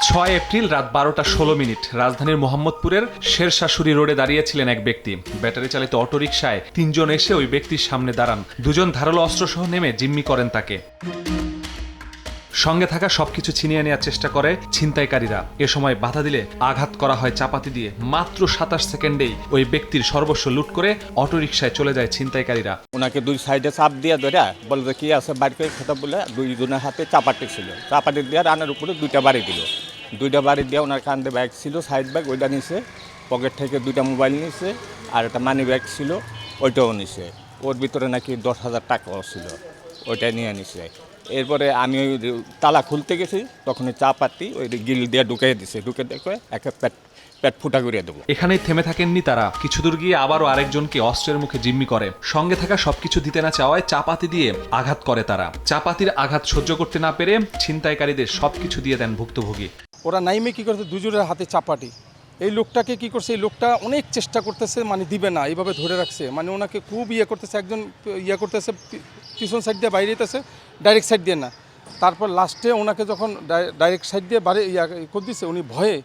ছয় এপ্রিল রাত 12:16 রাজধানীর মোহাম্মদপুরের শেরশাশুড়ি রোডে দাঁড়িয়েছিলেন এক ব্যক্তি। ব্যাটারি চালিত অটোরিকশায় তিনজন এসে ওই ব্যক্তির সামনে দাঁড়ান। দুজন ধারালো অস্ত্রসহ নেমে জিম্মি করেন তাকে। সঙ্গে থাকা সবকিছু ছিনিয়ে নেওয়ার চেষ্টা করে ছিনতাইকারীরা। এ সময় বাধা দিলে আঘাত করা হয় চাপাতি দিয়ে। মাত্র 27 সেকেন্ডেই ওই ব্যক্তির সর্বস্ব লুট করে অটোরিকশায় চলে যায় ছিনতাইকারীরা। ওনাকে দুই সাইডে চাপ দিয়ে ধরে বলে যে কি আছে বাইর করে খেতে বলে দুইজনের হাতে চাপাটি ছিল। চাপাটি দিয়ে রানের উপরে দুইটা বাড়ি দিল। দুইটা বাড়ি দিয়ে ওনার কান্দে ব্যাগ ছিল, সাইড ব্যাগ, ওইটা নিছে। পকেট থেকে দুইটা মোবাইল নিছে, আর একটা মানি ব্যাগ ছিল, ওইটাও নিছে। ওর ভিতরে নাকি 10,000 টাকাও ছিল, ওইটা নিয়ে নিছে। এরপরে আমি ওই তালা খুলতে গেছি, তখন চাপাতি ওই গিল দিয়ে ঢুকিয়ে দিছে। ঢুকে দেখে একটা পেট ফুটা করে দেবো। এখানেই থেমে থাকেননি তারা। কিছু দূর গিয়ে আবারও আরেকজনকে অস্ত্রের মুখে জিম্মি করে। সঙ্গে থাকা সবকিছু দিতে না চাওয়ায় চাপাতি দিয়ে আঘাত করে তারা। চাপাতির আঘাত সহ্য করতে না পেরে ছিনতাইকারীদের সবকিছু দিয়ে দেন ভুক্তভোগী। ওরা নাইমে কি করছে, দুজনের হাতে চাপাটি। এই লোকটাকে কি করছে, এই লোকটা অনেক চেষ্টা করতেছে, মানে দিবে না, এইভাবে ধরে রাখছে, মানে ওনাকে খুব করতেছে। একজন করতেছে পিছন সাইড দিয়ে বাইরে যেতেছে, ডাইরেক্ট সাইড দিয়ে না। তারপর লাস্টে ওনাকে যখন ডাইরেক্ট সাইড দিয়ে বাইরে করে দিচ্ছে, উনি ভয়ে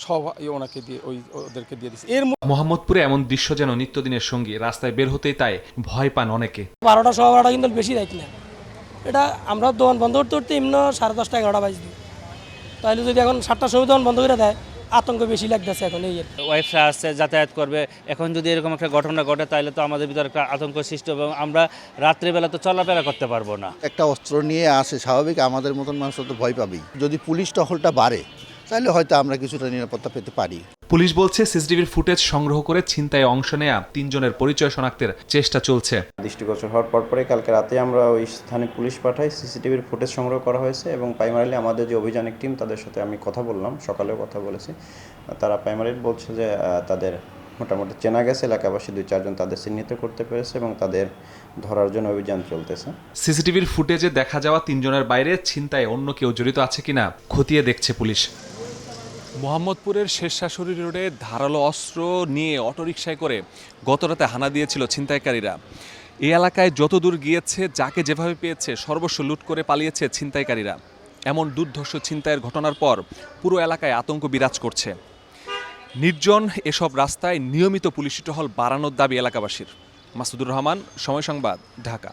সব ওনাকে দিয়ে ওদেরকে দিয়ে দিচ্ছে। এর মোহাম্মদপুরে এমন দৃশ্য যেন নিত্যদিনের সঙ্গী। রাস্তায় বের হতেই তাই ভয় পান অনেকে। 12টা 12টা কিন্তু বেশি রাইত না। এটা আমরা দোকান বন্ধ করতে করতে এমনি 10:30 11টা বাজে দিই। তাহলে যদি এখন 7টার সময় দোকান বন্ধ করে দেয়, আতঙ্ক বেশি লাগতেছে এখন। এই ওয়াইফরা আসছে, যাতায়াত করবে, এখন যদি এরকম একটা ঘটনা ঘটে তাহলে তো আমাদের ভিতরে একটা আতঙ্ক সৃষ্টি হবে এবং আমরা রাত্রিবেলা তো চলাফেরা করতে পারবো না। একটা অস্ত্র নিয়ে আসে, স্বাভাবিক আমাদের মতন মানুষ তো ভয় পাবেই। যদি পুলিশ টহলটা বাড়ে তাহলে হয়তো আমরা কিছুটা নিরাপত্তা পেতে পারি। পুলিশ বলছে সিসিটিভির ফুটেজ সংগ্রহ করে ছিনতাইয়ে অংশ নেয়া 3 জনের পরিচয় শনাক্তের চেষ্টা চলছে। দৃষ্টিগোচর হওয়ার পরপরই কালকে রাতে আমরা ওই স্থানে পুলিশ পাঠাই, সিসিটিভির ফুটেজ সংগ্রহ করা হয়েছে এবং প্রাইমারিলি আমাদের যে অভিযানিক টিম তাদের সাথে আমি কথা বললাম, সকালেও কথা বলেছি। তারা প্রাইমারিলি বলছে যে তাদের মোটামুটি চেনা গেছে, এলাকাবাসী 2-4 জন তাদের চিহ্নিত করতে পেরেছে এবং তাদের ধরার জন্য অভিযান চলতেছে। সিসিটিভির ফুটেজে দেখা যাওয়া 3 জনের বাইরে ছিনতাইয়ে অন্য কেউ জড়িত আছে কিনা খতিয়ে দেখছে পুলিশ। মোহাম্মদপুরের শেরশাশুড়ি রোডে ধারালো অস্ত্র নিয়ে অটোরিকশায় করে গতরাতে হানা দিয়েছিল ছিনতাইকারীরা। এই এলাকায় যতদূর গিয়েছে, যাকে যেভাবে পেয়েছে সর্বস্ব লুট করে পালিয়েছে ছিনতাইকারীরা। এমন দুর্ধর্ষ ছিনতাইয়ের ঘটনার পর পুরো এলাকায় আতঙ্ক বিরাজ করছে। নির্জন এসব রাস্তায় নিয়মিত পুলিশি টহল বাড়ানোর দাবি এলাকাবাসীর। মাসুদুর রহমান, সময় সংবাদ, ঢাকা।